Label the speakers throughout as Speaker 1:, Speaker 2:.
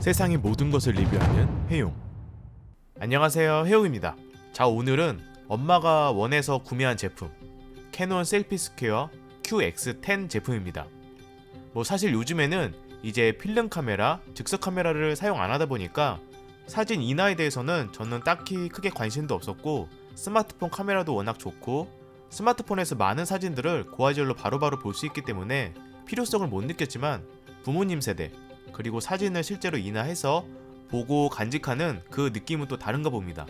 Speaker 1: 세상의 모든 것을 리뷰하는 해용. 안녕하세요, 해용입니다. 자, 오늘은 엄마가 원해서 구매한 제품 캐논 셀피 스퀘어 QX10 제품입니다. 사실 요즘에는 이제 필름 카메라, 즉석 카메라를 사용 안 하다 보니까 사진 인화에 대해서는 저는 딱히 크게 관심도 없었고, 스마트폰 카메라도 워낙 좋고 스마트폰에서 많은 사진들을 고화질로 바로바로 볼 수 있기 때문에 필요성을 못 느꼈지만, 부모님 세대 그리고 사진을 실제로 인화해서 보고 간직하는 그 느낌은 또 다른가 봅니다.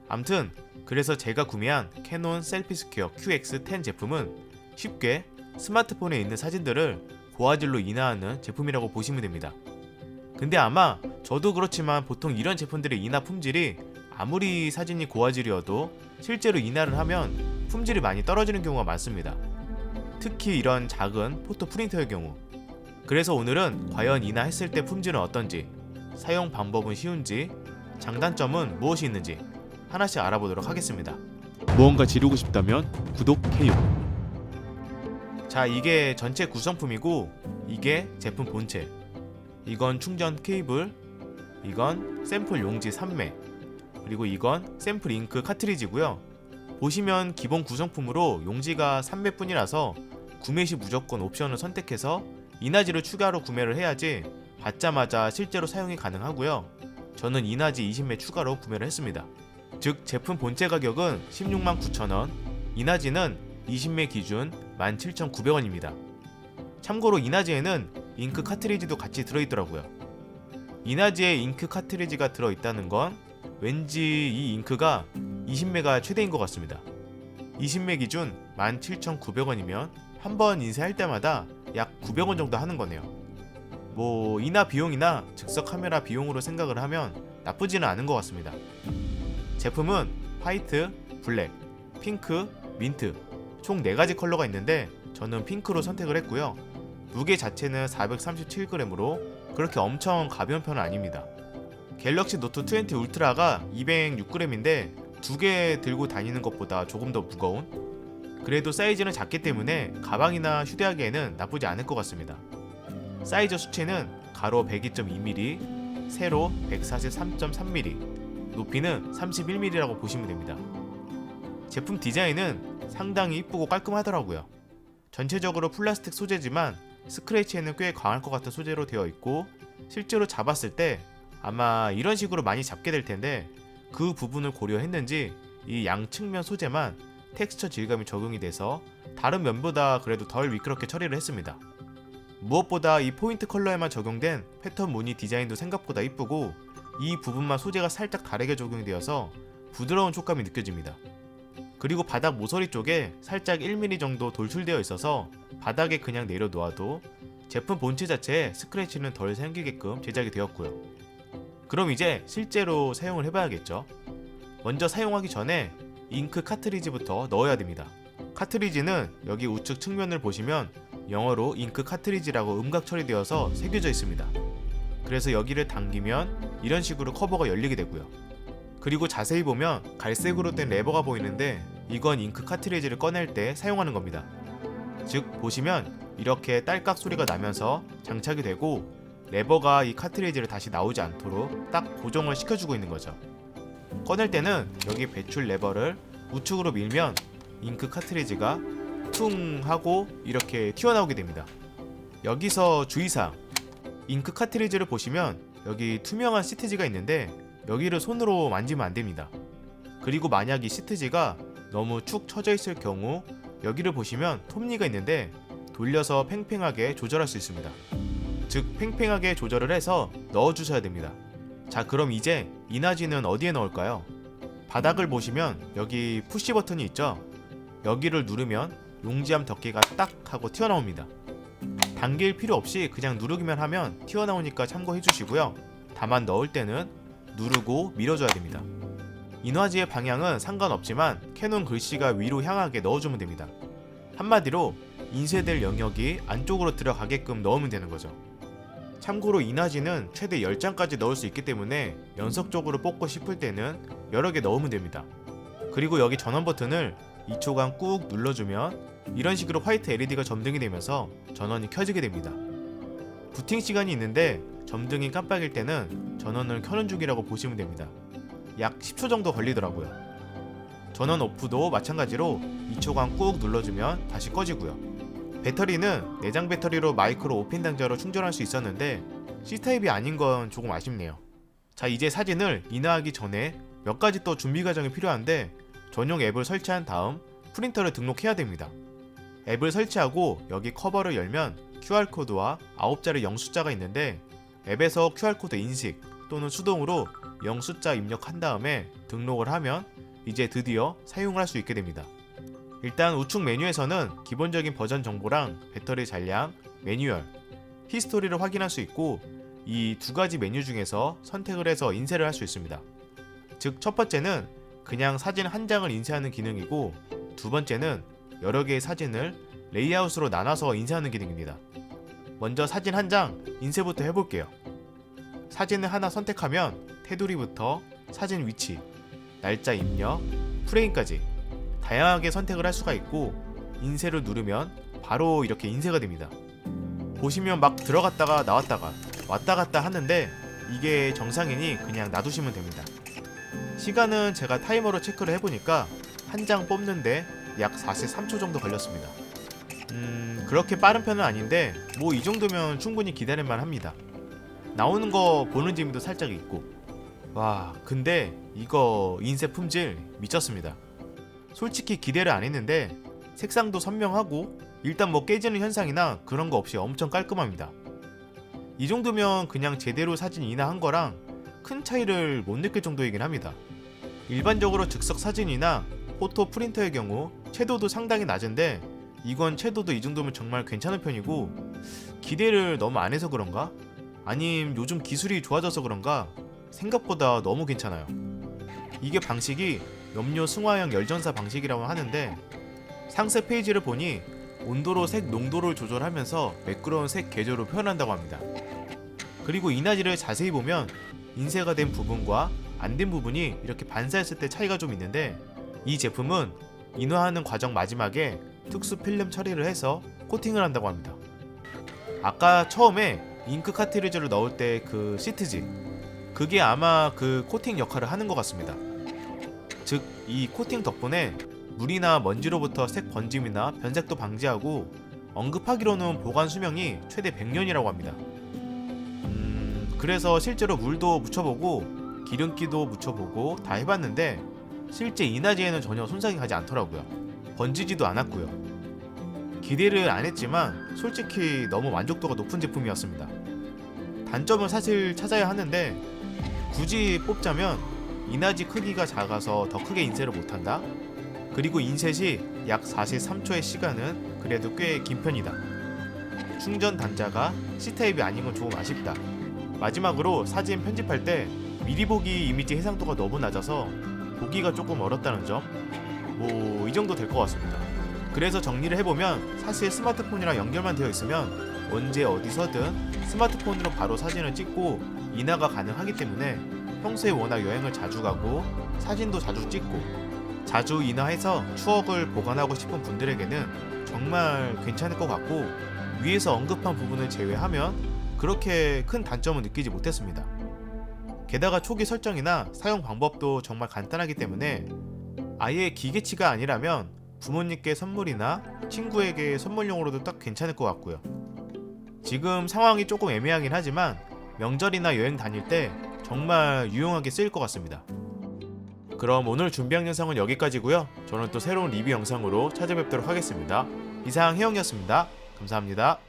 Speaker 1: 암튼 그래서 제가 구매한 캐논 셀피 스퀘어 QX10 제품은 쉽게 스마트폰에 있는 사진들을 고화질로 인화하는 제품이라고 보시면 됩니다. 근데 아마 저도 그렇지만 보통 이런 제품들의 인화 품질이 아무리 사진이 고화질이어도 실제로 인화를 하면 품질이 많이 떨어지는 경우가 많습니다. 특히 이런 작은 포토 프린터의 경우. 그래서 오늘은 과연 인화했을 때 품질은 어떤지, 사용 방법은 쉬운지, 장단점은 무엇이 있는지 하나씩 알아보도록 하겠습니다.
Speaker 2: 무언가 지르고 싶다면 구독해요.
Speaker 1: 자, 이게 전체 구성품이고, 이게 제품 본체, 이건 충전 케이블, 이건 샘플 용지 3매, 그리고 이건 샘플 잉크 카트리지고요. 보시면 기본 구성품으로 용지가 3매 뿐이라서 구매 시 무조건 옵션을 선택해서 인화지를 추가로 구매를 해야지 받자마자 실제로 사용이 가능하고요. 저는 인화지 20매 추가로 구매를 했습니다. 즉 제품 본체 가격은 169,000원, 인화지는 20매 기준 17,900원입니다. 참고로 인화지에는 잉크 카트리지도 같이 들어있더라고요. 인화지에 잉크 카트리지가 들어있다는 건 왠지 이 잉크가 20매가 최대인 것 같습니다. 20매 기준 17,900원이면 한 번 인쇄할 때마다 약 900원 정도 하는 거네요. 인화 비용이나 즉석 카메라 비용으로 생각을 하면 나쁘지는 않은 것 같습니다. 제품은 화이트, 블랙, 핑크, 민트 총 4가지 컬러가 있는데 저는 핑크로 선택을 했고요. 무게 자체는 437g으로 그렇게 엄청 가벼운 편은 아닙니다. 갤럭시 노트 20 울트라가 206g인데 2개 들고 다니는 것보다 조금 더 무거운? 그래도 사이즈는 작기 때문에 가방이나 휴대하기에는 나쁘지 않을 것 같습니다. 사이즈 수치는 가로 102.2mm, 세로 143.3mm, 높이는 31mm라고 보시면 됩니다. 제품 디자인은 상당히 이쁘고 깔끔하더라고요. 전체적으로 플라스틱 소재지만 스크래치에는 꽤 강할 것 같은 소재로 되어 있고, 실제로 잡았을 때 아마 이런 식으로 많이 잡게 될 텐데, 그 부분을 고려했는지 이 양측면 소재만 텍스처 질감이 적용이 돼서 다른 면보다 그래도 덜 미끄럽게 처리를 했습니다. 무엇보다 이 포인트 컬러에만 적용된 패턴 무늬 디자인도 생각보다 이쁘고, 이 부분만 소재가 살짝 다르게 적용되어서 부드러운 촉감이 느껴집니다. 그리고 바닥 모서리 쪽에 살짝 1mm 정도 돌출되어 있어서 바닥에 그냥 내려놓아도 제품 본체 자체에 스크래치는 덜 생기게끔 제작이 되었고요. 그럼 이제 실제로 사용을 해봐야겠죠. 먼저 사용하기 전에 잉크 카트리지부터 넣어야 됩니다. 카트리지는 여기 우측 측면을 보시면 영어로 잉크 카트리지라고 음각 처리되어서 새겨져 있습니다. 그래서 여기를 당기면 이런 식으로 커버가 열리게 되고요. 그리고 자세히 보면 갈색으로 된 레버가 보이는데, 이건 잉크 카트리지를 꺼낼 때 사용하는 겁니다. 즉 보시면 이렇게 딸깍 소리가 나면서 장착이 되고, 레버가 이 카트리지를 다시 나오지 않도록 딱 고정을 시켜주고 있는 거죠. 꺼낼 때는 여기 배출 레버를 우측으로 밀면 잉크 카트리지가 퉁 하고 이렇게 튀어나오게 됩니다. 여기서 주의사항, 잉크 카트리지를 보시면 여기 투명한 시트지가 있는데 여기를 손으로 만지면 안됩니다. 그리고 만약 이 시트지가 너무 축 처져 있을 경우 여기를 보시면 톱니가 있는데 돌려서 팽팽하게 조절할 수 있습니다. 즉 팽팽하게 조절을 해서 넣어주셔야 됩니다. 자, 그럼 이제 인화지는 어디에 넣을까요? 바닥을 보시면 여기 푸시 버튼이 있죠? 여기를 누르면 용지암 덮개가 딱 하고 튀어나옵니다. 당길 필요 없이 그냥 누르기만 하면 튀어나오니까 참고해 주시고요. 다만 넣을 때는 누르고 밀어줘야 됩니다. 인화지의 방향은 상관없지만 캐논 글씨가 위로 향하게 넣어주면 됩니다. 한마디로 인쇄될 영역이 안쪽으로 들어가게끔 넣으면 되는 거죠. 참고로 인화지는 최대 10장까지 넣을 수 있기 때문에 연속적으로 뽑고 싶을 때는 여러 개 넣으면 됩니다. 그리고 여기 전원 버튼을 2초간 꾹 눌러주면 이런 식으로 화이트 LED가 점등이 되면서 전원이 켜지게 됩니다. 부팅 시간이 있는데 점등이 깜빡일 때는 전원을 켜는 중이라고 보시면 됩니다. 약 10초 정도 걸리더라고요. 전원 오프도 마찬가지로 2초간 꾹 눌러주면 다시 꺼지고요. 배터리는 내장 배터리로 마이크로 5핀 단자로 충전할 수 있었는데 C타입이 아닌 건 조금 아쉽네요. 자, 이제 사진을 인화하기 전에 몇 가지 또 준비 과정이 필요한데 전용 앱을 설치한 다음 프린터를 등록해야 됩니다. 앱을 설치하고 여기 커버를 열면 QR코드와 9자리 0숫자가 있는데 앱에서 QR코드 인식 또는 수동으로 0숫자 입력한 다음에 등록을 하면 이제 드디어 사용을 할 수 있게 됩니다. 일단 우측 메뉴에서는 기본적인 버전 정보랑 배터리 잔량, 매뉴얼, 히스토리를 확인할 수 있고 이 두 가지 메뉴 중에서 선택을 해서 인쇄를 할 수 있습니다. 즉 첫 번째는 그냥 사진 한 장을 인쇄하는 기능이고 두 번째는 여러 개의 사진을 레이아웃으로 나눠서 인쇄하는 기능입니다. 먼저 사진 한 장 인쇄부터 해볼게요. 사진을 하나 선택하면 테두리부터 사진 위치, 날짜 입력, 프레임까지 다양하게 선택을 할 수가 있고 인쇄를 누르면 바로 이렇게 인쇄가 됩니다. 보시면 막 들어갔다가 나왔다가 왔다 갔다 하는데 이게 정상이니 그냥 놔두시면 됩니다. 시간은 제가 타이머로 체크를 해보니까 한 장 뽑는데 약 43초 정도 걸렸습니다. 그렇게 빠른 편은 아닌데 뭐 이 정도면 충분히 기다릴만 합니다. 나오는 거 보는 재미도 살짝 있고. 와, 근데 이거 인쇄 품질 미쳤습니다. 솔직히 기대를 안 했는데 색상도 선명하고 일단 뭐 깨지는 현상이나 그런 거 없이 엄청 깔끔합니다. 이 정도면 그냥 제대로 사진 인화한 거랑 큰 차이를 못 느낄 정도이긴 합니다. 일반적으로 즉석 사진이나 포토 프린터의 경우 채도도 상당히 낮은데 이건 채도도 이 정도면 정말 괜찮은 편이고 기대를 너무 안 해서 그런가? 아님 요즘 기술이 좋아져서 그런가? 생각보다 너무 괜찮아요. 이게 방식이 염료 승화형 열전사 방식이라고 하는데 상세 페이지를 보니 온도로 색 농도를 조절하면서 매끄러운 색 계조로 표현한다고 합니다. 그리고 인화지를 자세히 보면 인쇄가 된 부분과 안 된 부분이 이렇게 반사했을 때 차이가 좀 있는데 이 제품은 인화하는 과정 마지막에 특수 필름 처리를 해서 코팅을 한다고 합니다. 아까 처음에 잉크 카트리지를 넣을 때 그 시트지 그게 아마 그 코팅 역할을 하는 것 같습니다. 즉 이 코팅 덕분에 물이나 먼지로부터 색 번짐이나 변색도 방지하고 언급하기로는 보관 수명이 최대 100년이라고 합니다. 그래서 실제로 물도 묻혀보고 기름기도 묻혀보고 다 해봤는데 실제 인화지에는 전혀 손상이 가지 않더라고요. 번지지도 않았고요. 기대를 안 했지만 솔직히 너무 만족도가 높은 제품이었습니다. 단점은 사실 찾아야 하는데 굳이 뽑자면 인화지 크기가 작아서 더 크게 인쇄를 못한다? 그리고 인쇄 시 약 43초의 시간은 그래도 꽤 긴 편이다. 충전 단자가 C타입이 아닌 건 조금 아쉽다. 마지막으로 사진 편집할 때 미리 보기 이미지 해상도가 너무 낮아서 보기가 조금 어렵다는 점? 뭐 이 정도 될 것 같습니다. 그래서 정리를 해보면 사실 스마트폰이랑 연결만 되어 있으면 언제 어디서든 스마트폰으로 바로 사진을 찍고 인화가 가능하기 때문에 평소에 워낙 여행을 자주 가고 사진도 자주 찍고 자주 인화해서 추억을 보관하고 싶은 분들에게는 정말 괜찮을 것 같고 위에서 언급한 부분을 제외하면 그렇게 큰 단점은 느끼지 못했습니다. 게다가 초기 설정이나 사용 방법도 정말 간단하기 때문에 아예 기계치가 아니라면 부모님께 선물이나 친구에게 선물용으로도 딱 괜찮을 것 같고요. 지금 상황이 조금 애매하긴 하지만 명절이나 여행 다닐 때 정말 유용하게 쓰일 것 같습니다. 그럼 오늘 준비한 영상은 여기까지고요. 저는 또 새로운 리뷰 영상으로 찾아뵙도록 하겠습니다. 이상 혜영이었습니다. 감사합니다.